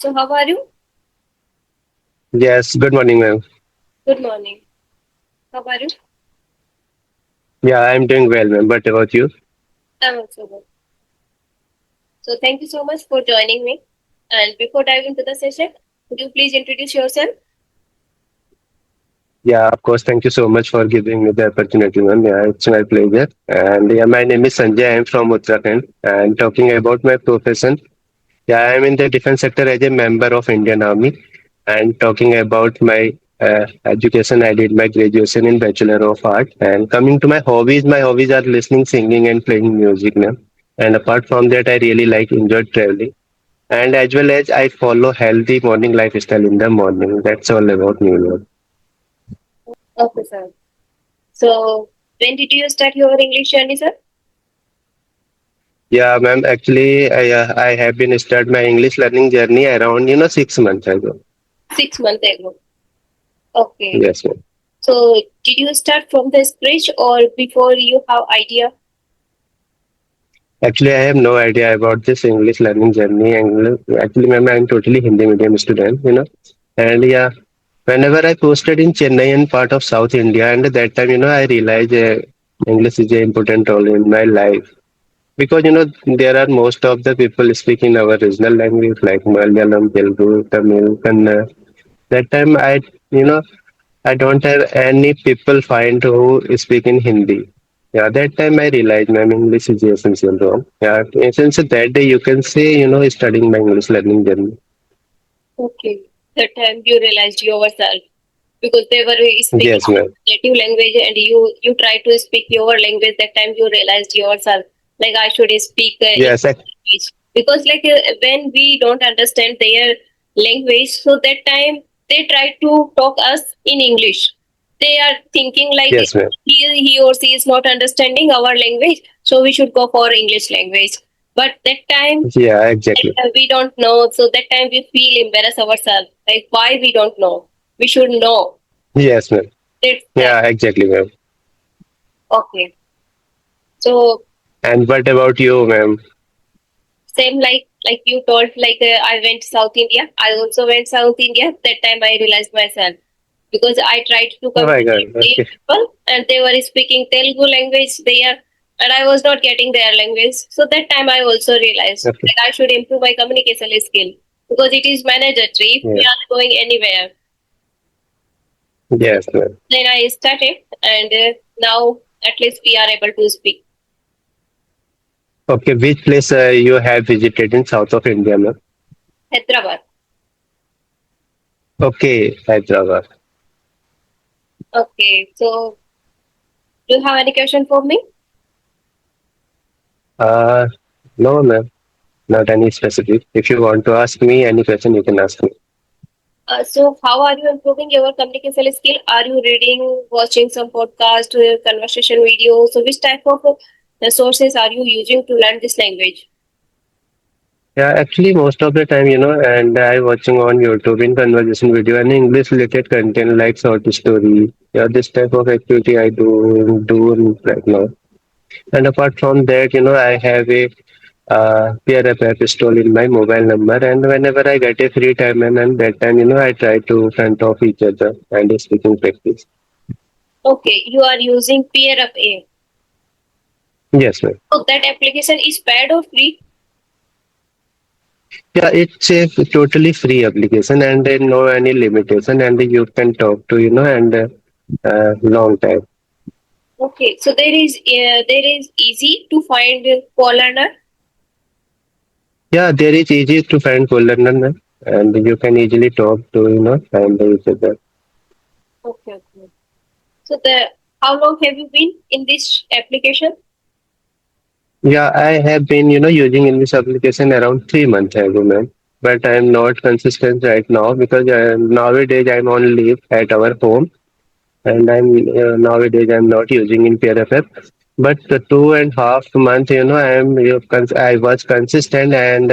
So how are you? Yes, good morning, ma'am. Good morning. How are you? Yeah, I'm doing well, ma'am. What about you? I'm also good. So thank you so much for joining me. And before diving into the session, could you please introduce yourself? Yeah, of course. Thank you so much for giving me the opportunity, ma'am. Yeah, it's my pleasure. And yeah, my name is Sanjay. I'm from Uttarakhand. And talking about my profession, yeah, I'm in the defense sector as a member of Indian Army. And talking about my education, I did my graduation in Bachelor of Art. And coming to my hobbies are listening, singing, and playing music, ma'am. And apart from that, I really like enjoy traveling. And as well as I follow healthy morning lifestyle in the morning. That's all about me, ma'am. Okay, sir. So when did you start your English journey, sir? Yeah, ma'am. Actually, I have been start my English learning journey around 6 months ago. 6 months ago. Okay. Yes, ma'am. So did you start from the scratch or before you have idea? Actually, I have no idea about this English learning journey. Actually, ma'am, I'm totally Hindi medium student. And yeah, whenever I posted in Chennai and part of South India, and at that time, I realized English is an important role in my life. Because there are most of the people speaking our regional language like Malayalam, Telugu, Tamil, Kannada. That time you know, I don't have any people find who speak in Hindi. Yeah, that time I realized my English is essential wrong. Yeah, since that day you can say studying my English learning journey. Okay. That time you realized yourself because they were speaking Yes, ma'am. native language and you try to speak your language. That time you realized yourself like I should speak Yes, English language because when we don't understand their language, so that time they try to talk us in English. They are thinking like yes, ma'am. he or she is not understanding our language, so we should go for English language. But that time Yeah, exactly. we don't know, so that time we feel embarrassed ourselves. Like why we don't know? We should know. Yes, ma'am. It's that. Yeah, exactly, ma'am. Okay. So And what about you, ma'am? same like you told I went South India. I also went South India. That time I realized myself because I tried to Oh my God. communicate with their Okay. people and they were speaking Telugu language there and I was not getting their language. So that time I also realized Okay. that I should improve my communication skill because it is mandatory if we Yeah. are going anywhere. Yes, ma'am. Then I started and now at least we are able to speak. Okay. Which place you have visited in south of India, ma'am? Hyderabad. Okay, Hyderabad. Okay. So do you have any question for me? Uh, no, ma'am. Not any specific. If you want to ask me any question, you can ask me. So, how are you improving your communication skill? Are you reading, watching some podcast, conversation videos? So, which type of sources are you using to learn this language? Yeah, actually, most of the time, and I watching on YouTube in conversation video and English related content like short story. Yeah, this type of activity I do right now. And apart from that, I have a PRF pistol in my mobile number, and whenever I get a free time, and that time, I try to front off each other and speaking practice. Okay, you are using Peer Up A. Yes, ma'am. So, that application is paid or free? Yeah, it's a totally free application and no any limitation, and you can talk to and long time. Okay, so there is easy to find co-learner. Yeah, there is easy to find co-learner, ma'am, and you can easily talk to find each other. Okay, okay. So, the how long have you been in this application? Yeah, I have been using in this application around 3 months ago, ma'am. But I am not consistent right now because nowadays I'm on leave at our home, and nowadays I'm not using in PRFF. But the 2.5 months, I was consistent, and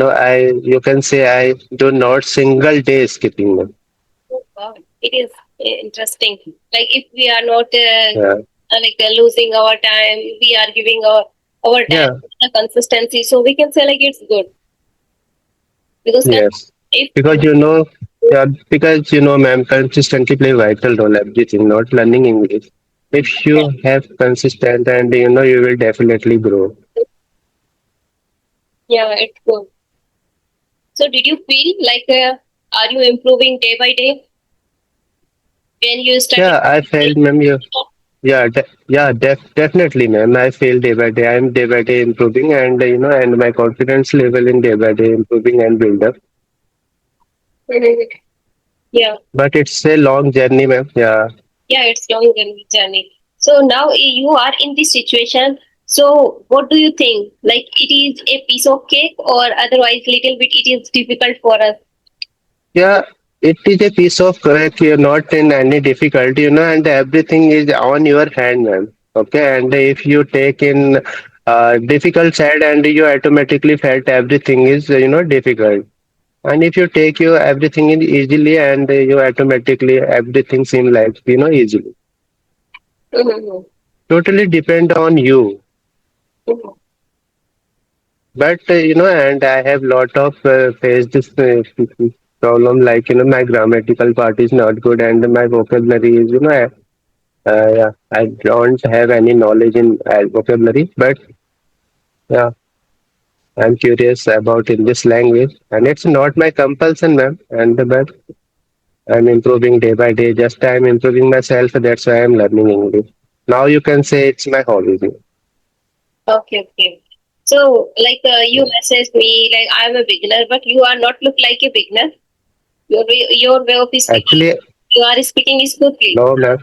I you can say I do not single day skipping them. Oh, God, it is interesting. Like if we are not Yeah, losing our time, we are giving our time yeah, the consistency. So we can say like it's good. because Yes. if Because yeah, because ma'am, consistently play vital role everything, not learning English. If you have consistent and you will definitely grow. yeah, it's good. So did you feel like are you improving day by day when you started? Yeah, I felt, ma'am, yeah, definitely, ma'am. I feel day by day. I'm day by day improving, and and my confidence level in day by day improving and build up. Mhm. Yeah, But it's a long journey, ma'am. Yeah. yeah, it's long journey. So now you are in this situation. So what do you think? Like it is a piece of cake, or otherwise little bit it is difficult for us? Yeah, it is a piece of cake. You're not in any difficulty, and everything is on your hand, ma'am. Okay, and if you take in difficult side, and you automatically felt everything is difficult. And if you take you everything in easily, and you automatically everything seem like easily. Mhm. Totally depend on you. Mhm. But and I have lot of faced this problem, like my grammatical part is not good, and my vocabulary is yeah, I don't have any knowledge in vocabulary, but yeah, I'm curious about in this language, and it's not my compulsion, ma'am. And but I'm improving day by day. Just I'm improving myself. That's why I'm learning English. Now you can say it's my hobby. Okay, okay. So like you messaged me like I'm a beginner, but you are not look like a beginner. Your way of speaking, Actually, you are speaking smoothly. no, ma'am.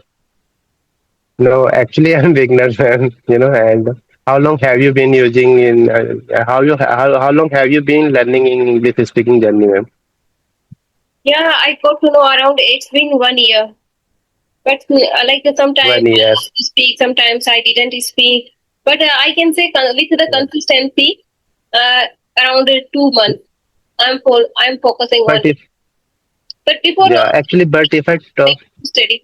No, actually, I'm beginner, ma'am. And how long have you been using in how long have you been learning in English speaking journey, ma'am? Yeah, I got to know around it's been 1 year. But like sometimes 1 year. I used to speak, sometimes I didn't speak. But I can say with the Yeah. consistency, uh, around 2 months, I'm focusing on But it. if But before yeah, actually, but if I like talk study,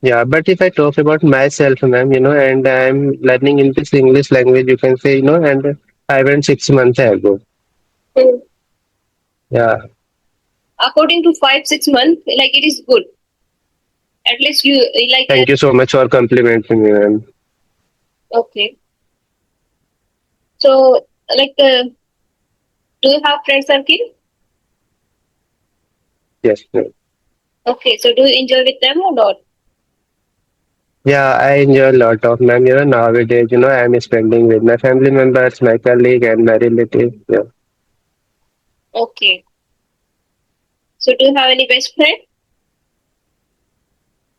yeah, but if I talk about myself, ma'am, and I'm learning in this English language, you can say, and I went 6 months ago. hmm. Yeah. According to 5 6 months, like it is good. At least you like Thank you so much for complimenting me, ma'am. okay. So like, do you have friend circle? Yes, ma'am. Okay, so do you enjoy with them or not? Yeah, I enjoy a lot of, ma'am. Nowadays, I'm spending with my family members, my colleague, and my relatives. Yeah. Okay. So do you have any best friend?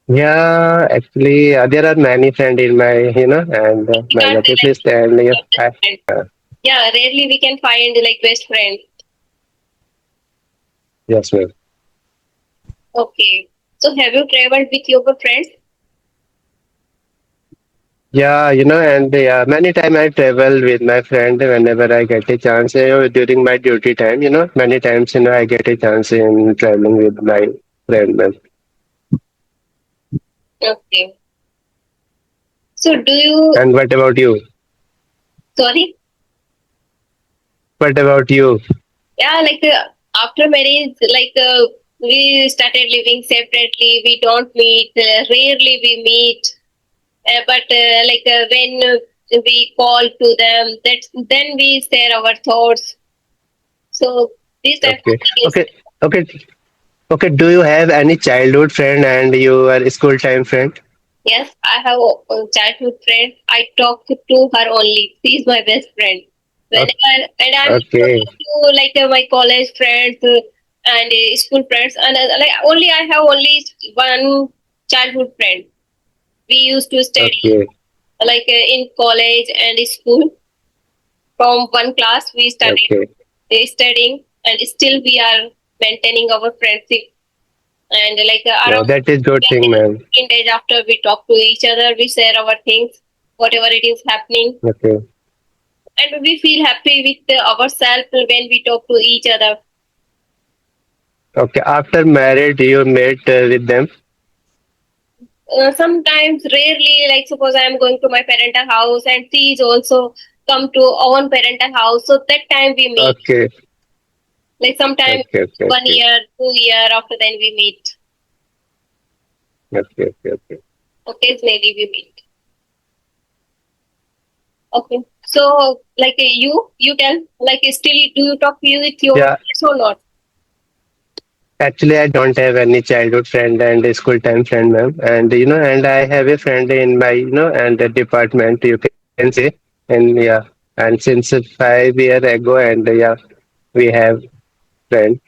Yeah, actually, there are many friends in my, and We my can't say native like list, and yeah, best friend. Yeah, rarely we can find like best friend. yes, ma'am. Okay. So have you traveled with your friends? Yeah, and yeah, many time I travel with my friend whenever I get a chance during my duty time. Many times I get a chance in traveling with my friend, ma'am. Okay. So do you, And what about you? sorry? What about you? Yeah, like after marriage, like we started living separately. We don't meet. Rarely we meet. But like when we call to them, that then we share our thoughts. So this type of Okay, thing is okay, okay, okay. Do you have any childhood friend and your school time friend? yes. I have a childhood friend. I talk to her only. She is my best friend. Whenever and I'm Okay, to like my college friends and school friends and like only I have only one childhood friend. We used to study okay, like in college and school. From one class we studied okay. studying and still we are maintaining our friendship and like No, around that is good thing, ma'am. 15 days after we talk to each other, we share our things, whatever it is happening, Okay, and we feel happy with ourselves when we talk to each other. okay. After married, you met with them. Sometimes, rarely, like suppose I am going to my parental house and she is also come to our parental house, so that time we meet. Okay, Like sometime Okay, okay, 1 year, 2 year after then we meet. okay, okay, okay. Occasionally we meet. Okay. So like you tell, like still do you talk with your Yeah, friends or not? actually, I don't have any childhood friend and a school time friend, ma'am. And and I have a friend in my and a department, you can say. And yeah, and since 5 years ago, and yeah, we have friend.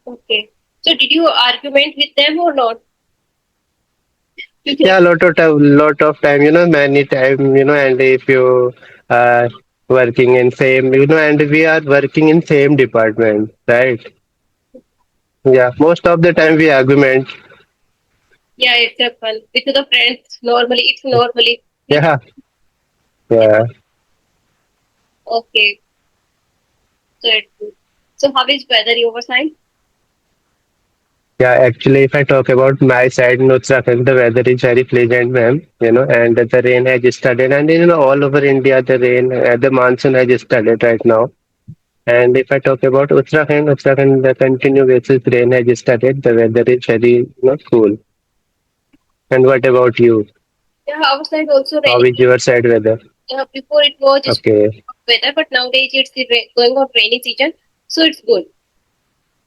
Okay. So did you argument with them or not? Yeah, lot of time, many time, and if you are working in same, and we are working in same department, right? Yeah, most of the time we argument. Yeah, it's a fun with the friends. Normally, it's normally with Yeah, yeah, okay. So it's good. So how is weather your side? yeah. Actually, if I talk about my side in Uttarakhand, the weather is very pleasant, ma'am. And the rain has started, and all over India, the monsoon has started right now. And if I talk about Uttarakhand, the continuous basis rain has started. The weather is very, cool. And what about you? Yeah, our side also How raining. is your side weather? Before it was just Okay, weather, but nowadays it's the going on rainy season, so it's good.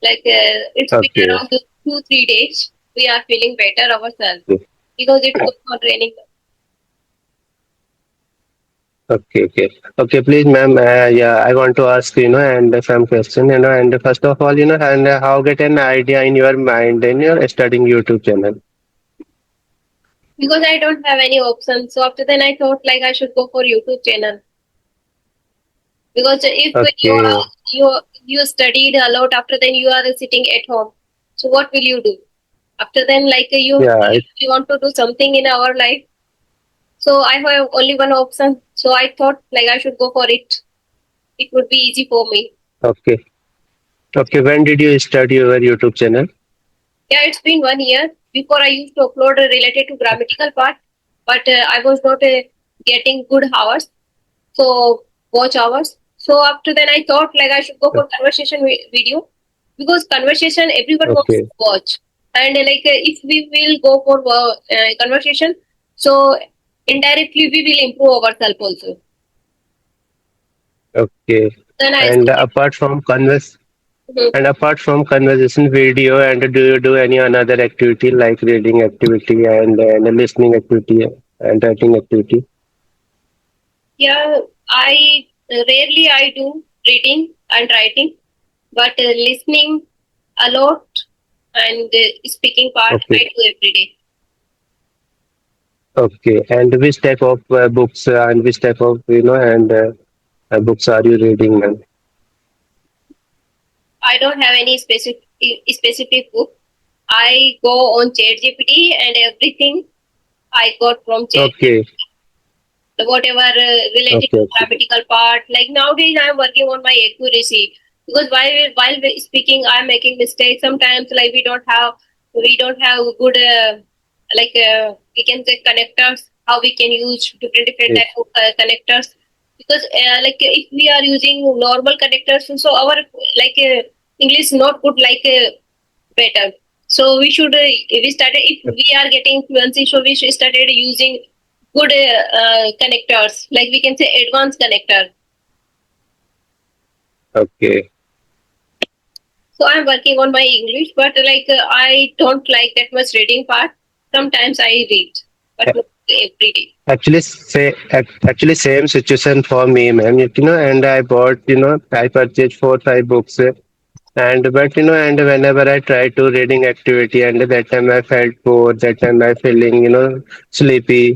Like it's been okay, around 2 3 days. We are feeling better ourselves okay, because it's going on raining. okay, okay. Okay, please, ma'am. Yeah, I want to ask and some question. And first of all, and how get an idea in your mind in your studying YouTube channel? Because I don't have any options. So after then I thought like I should go for YouTube channel. Because if Okay, you studied a lot, after then you are sitting at home. So what will you do? After then, like yeah, you want to do something in our life. So I have only one option. So I thought like I should go for it. It would be easy for me. okay, okay. When did you start your YouTube channel? Yeah, it's been 1 year. Before I used to upload related to grammatical part, but I was not getting good hours. So watch hours. So after then I thought like I should go for conversation video because conversation everyone wants Okay, to watch. And like if we will go for conversation, so indirectly we will improve ourselves also. okay. Then I And apart from converse. Mhm. And apart from conversation video, and do you do any another activity like reading activity and listening activity and writing activity? Yeah, I rarely I do reading and writing, but listening a lot and speaking part I Okay, do every day. okay. And which type of books and which type of books are you reading, ma'am? I don't have any specific book. I go on ChatGPT and everything I got from Chat. Okay, Whatever related okay, to okay, grammatical part. Like nowadays, I am working on my accuracy because while we speaking, I am making mistakes. Sometimes, like we don't have good we can say connectors. How we can use different yes, type of connectors because like if we are using normal connectors, so our like English not good like better. So we should we started if we are getting fluency, so we should started using good connectors, like we can say advanced connector. okay. So I'm working on my English, but like I don't like that much reading part. Sometimes I read, but not every day. Actually, same situation for me, ma'am. And I bought, I purchased 4 5 books. And but and whenever I try to reading activity, and that time I felt bored, that time I feeling sleepy.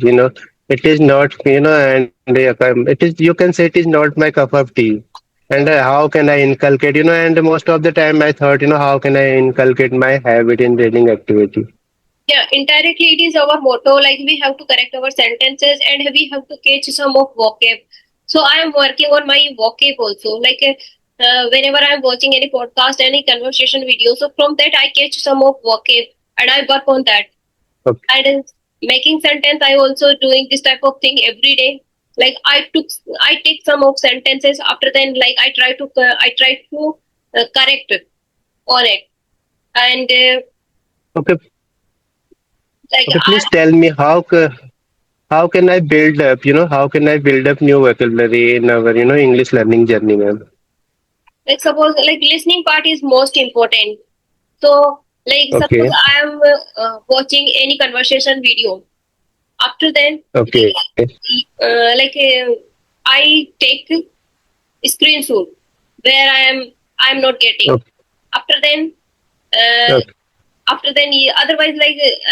It is not and it is, you can say, it is not my cup of tea. And how can I inculcate, and most of the time I thought, how can I inculcate my habit in reading activity? Yeah, indirectly it is our motto. Like we have to correct our sentences and we have to catch some of vocab. So I am working on my vocab also. Like whenever I'm watching any podcast, any conversation video, so from that I catch some of vocab and I work on that. Okay, And making sentence, I also doing this type of thing every day. Like I take some of sentences. After then, like I try to correct on it, and Okay, like okay. I Please tell me how can I build up? How can I build up new vocabulary in our English learning journey, ma'am? like suppose like listening part is most important. So like suppose Okay, I am watching any conversation video. After then, okay, I take screenshot where I'm not getting. okay, After then, uh, okay, otherwise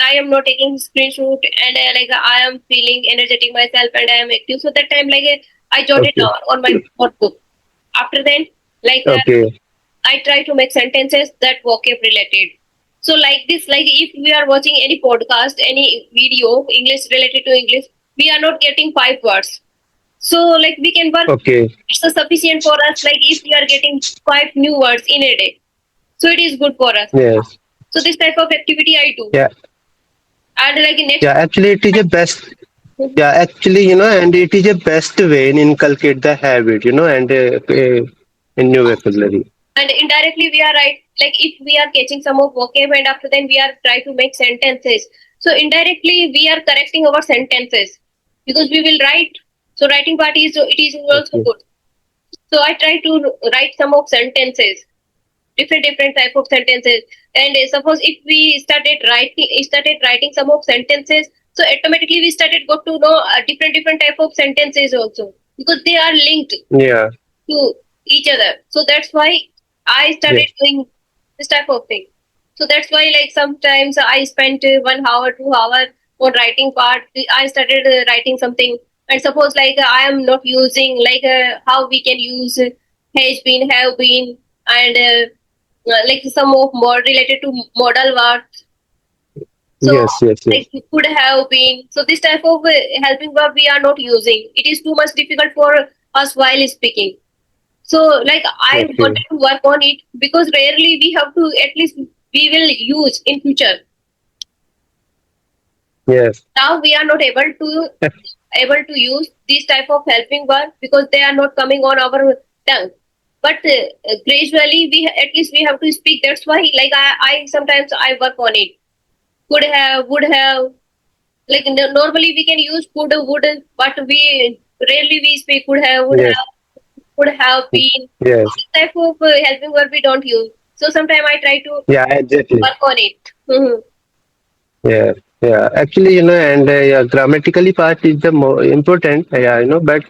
I am not taking screenshot, and I am feeling energetic myself and I am active. So that time I jot it okay, down on my notebook. After then, like okay, I try to make sentences that vocab related. So like this, like if we are watching any podcast, any video, English related to English, we are not getting 5 words. So like we can work. okay. It's sufficient for us. Like if we are getting 5 new words in a day, so it is good for us. Yes. So this type of activity I do, Yeah. and like next. Yeah. Actually, it is a best. Yeah. Actually, and it is a best way in inculcate the habit. And in new vocabulary. And indirectly we are right, like if we are catching some of vocab and after then we are try to make sentences, so indirectly we are correcting our sentences because we will write. So writing part is it is also Okay. good. So I try to write some of sentences, different type of sentences. And suppose if we started writing some of sentences, so automatically we started got to know different type of sentences also, because they are linked Yeah. to each other. So that's why I started Yes. doing this type of thing. So that's why, like sometimes I spent 1 hour, 2 hour on writing part. I started writing something, and suppose I am not using how we can use has been, have been, and like some of more related to modal words. So Yes. Yes. Yes. like it could have been. So this type of helping verb we are not using. It is too much difficult for us while speaking. So like I Okay. wanted to work on it because rarely we have to, at least we will use in future. Yes. Now we are not able to use these type of helping verb because they are not coming on our tongue. But gradually we at least we have to speak. That's why I sometimes I work on it. Could have, would have. Like normally we can use could, would, but we rarely we speak could have, Yes. would have been. Yes. This type of helping verb we don't use. So sometimes I try to Yeah. Exactly. work on it. Mhm. Yeah, yeah. Actually, and yeah, grammatically part is the more important. Yeah, but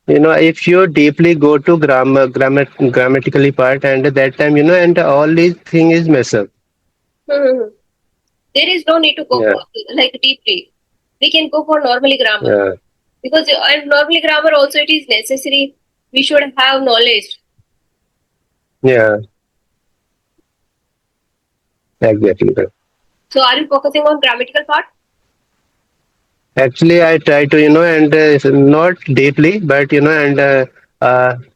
if you deeply go to grammatically part, and at that time, and all these thing is mess up. Mhm. There is no need to go Yeah, for like deeply. We can go for normally grammar yeah, because normally grammar also it is necessary. We should have knowledge. yeah. Exactly. So are you focusing on grammatical part? Actually, I try to, and not deeply, but and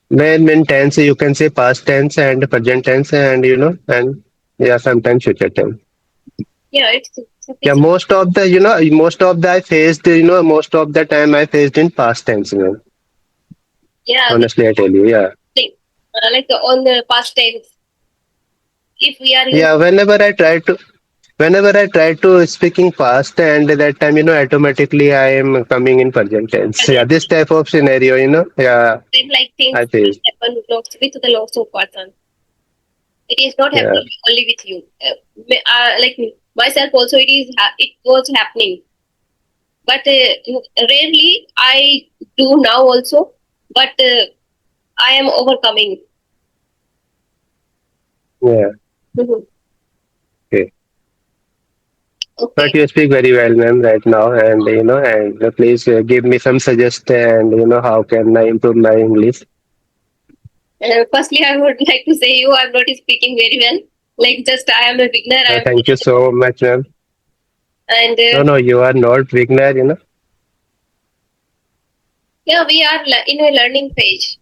main tense you can say past tense and present tense, and and yeah, sometimes future tense. Yeah, it's Yeah, sufficient. most of the I faced, most of the time I faced in past tense, Yeah, this honestly, I tell you, yeah. thing on the past tense. If we are using Yeah, whenever I try to speaking fast, and that time, automatically I am coming in present tense. Yeah, this type of scenario, yeah, like things I faced. happen with the lots of person. It is not Yeah, happening only with you. Like myself also, it was happening, but rarely I do now also. But I am overcoming. yeah. Mhm. Okay. Okay. But you speak very well, ma'am, right now, and and please give me some suggestion, and how can I improve my English? Firstly, I would like to say you I'm not speaking very well. Like just I am a beginner. Thank you so much, ma'am. And No, no, you are not beginner, yeah, we are in a learning phase.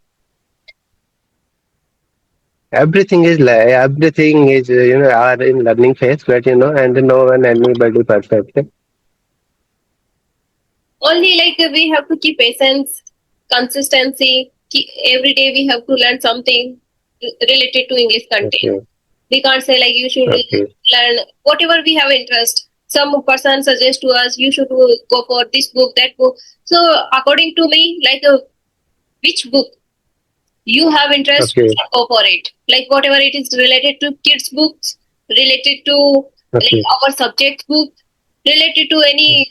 Everything is are in learning phase, but and no one anybody perfect. Only like we have to keep patience, consistency. Every day we have to learn something related to English content. Okay. We can't say like you should Okay. learn whatever we have interest. Some person suggests to us you should go for this book, that book. So according to me, like which book you have interest, Okay. go for it. Like whatever it is related to kids books, related to like Okay. our subject book, related to any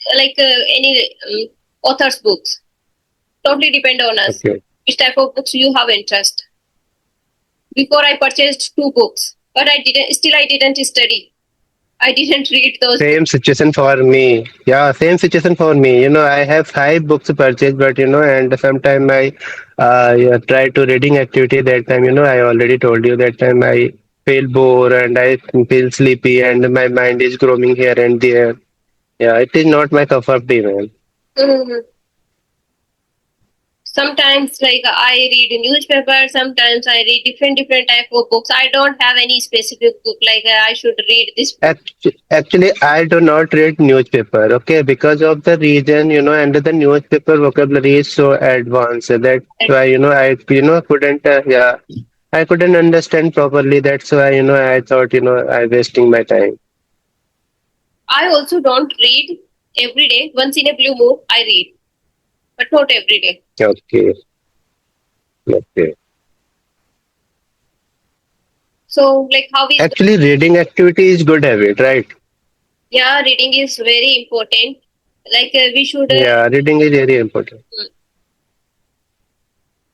any author's books. Totally depend on us. Okay. Which type of books you have interest. Before I purchased 2 books, but I didn't study. I didn't read those books. Same situation for me. Yeah, same situation for me. I have 5 books purchased, but and sometime I yeah, try to reading activity that time. I already told you that time I feel bored and I feel sleepy and my mind is roaming here and there. Yeah, it is not my cup of tea, man. Mhm. Sometimes like I read a newspaper, sometimes I read different type of books. I don't have any specific book like I should read this book. Actually, I do not read newspaper, okay, because of the reason, and the newspaper vocabulary is so advanced. That's why, I couldn't, yeah, I couldn't understand properly. That's why, I thought, I wasting my time. I also don't read every day. Once in a blue moon, I read, but not every day. Okay, okay. So like how is Actually, reading activity is good habit, right? yeah, reading is very important. Like we should Yeah, reading is very important.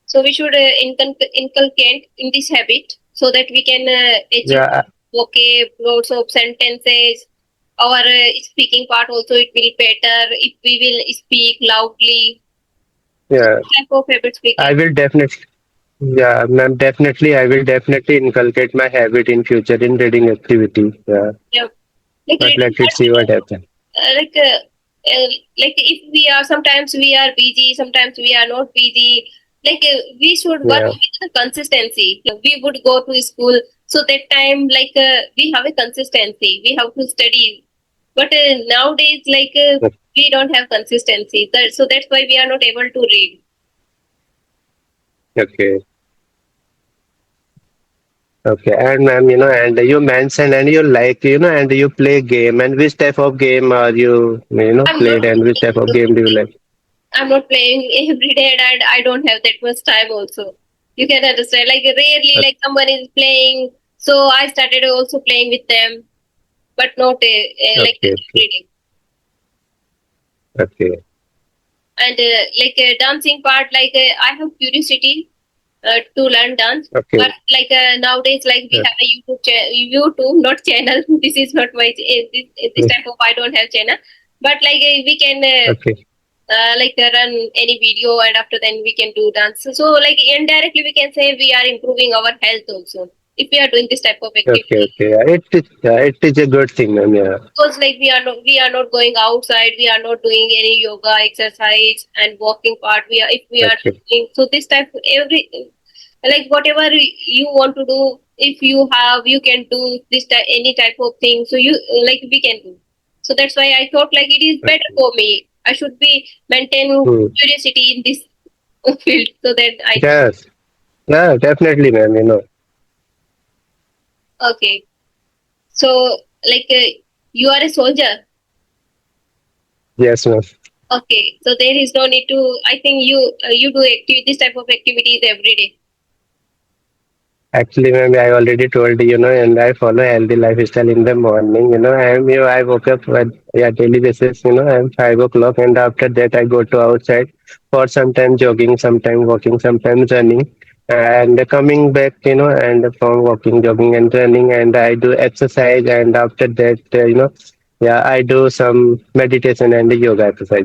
so we should inculcate in this habit so that we can achieve Yeah, vocab, loads of sentences. Our speaking part also it will better if we will speak loudly. So yeah. this type of habits we I can. will definitely, yeah, ma'am, definitely, I will definitely inculcate my habit in future in reading activity. Yeah, Yeah. Like but reading let it see what happens. uh, like uh, like if we are sometimes we are busy, sometimes we are not busy. Like we should work Yeah. with the consistency. We would go to school, so that time like we have a consistency. We have to study, but nowadays like we don't have consistency. So that's why we are not able to read. Okay. Okay. And ma'am, and you mentioned and you like, and you play game. And which type of game are you, I'm not. played and which type of game do you like? I'm not playing every day, and I don't have that much time. Also, you can understand. Like rarely, Okay. like someone is playing, so I started also playing with them, but not like Okay. reading. Okay. And like dancing part, like I have curiosity to learn dance, Okay. but like nowadays, like we Okay. have a YouTube, not channel. This is not my this type of. I don't have channel, but like we can. Okay. Like run any video and after then we can do dance. So like indirectly we can say we are improving our health also if we are doing this type of Okay. activity. Okay. It is a good thing, ma'am. Yeah. Because like we are not going outside, we are not doing any yoga exercise and walking part. If we are Okay. doing so this type every like whatever you want to do, if you have you can do this any type of thing. So you like we can do. So that's why I thought like it is better Okay. for me. I should be maintain Hmm. curiosity in this field so that I Yes. Yeah, definitely, ma'am. okay. So like you are a soldier. Yes, ma'am. Okay, so there is no need to. I think you do this type of activities every day. Actually, ma'am, I already told you, and I follow healthy lifestyle in the morning. I woke up at daily basis. I'm 5 o'clock, and after that, I go to outside for some time jogging, sometime walking, sometimes running, and coming back, and from walking, jogging, and running, and I do exercise, and after that, yeah, I do some meditation and yoga exercise.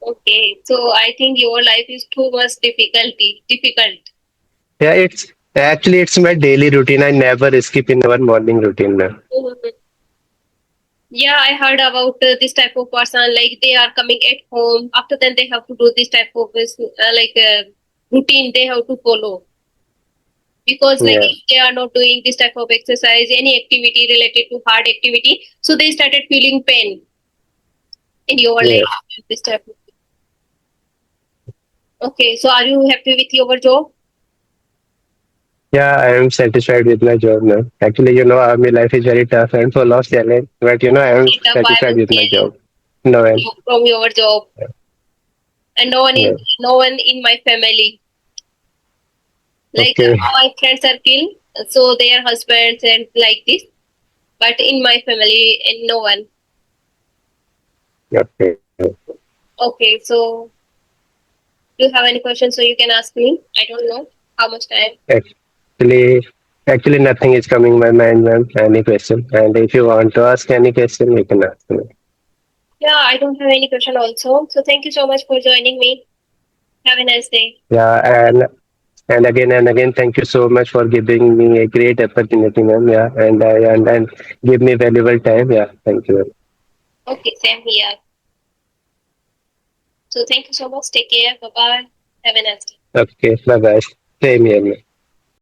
Okay, so I think your life is too much difficult. Yeah, it's my daily routine. I never skip in our morning routine, ma'am. Mhm. Yeah, I heard about this type of person. Like they are coming at home. After then, they have to do this type of routine. They have to follow because like Yeah. if they are not doing this type of exercise, any activity related to hard activity, so they started feeling pain in your Yes. life. This type of. Okay, so are you happy with your job? Yeah, I am satisfied with my job now. Actually, army life is very tough and full of challenge, but I am It up, I satisfied will with my say job. No, and from your job, and yeah. no one in my family. Like Okay, my friend circle, so their husbands and like this. But in my family, and no one. okay. Okay, so do you have any questions? So you can ask me. I don't know how much time. Actually, actually, nothing is coming in my mind, ma'am. Any question? And if you want to ask any question, you can ask me. Yeah, I don't have any question also. So thank you so much for joining me. Have a nice day. Yeah, and again, thank you so much for giving me a great opportunity, ma'am. Yeah, and give me valuable time. Yeah, thank you. Okay, same here. So thank you so much. Take care. Bye bye. Have a nice day. Okay, bye bye. Same here, ma'am.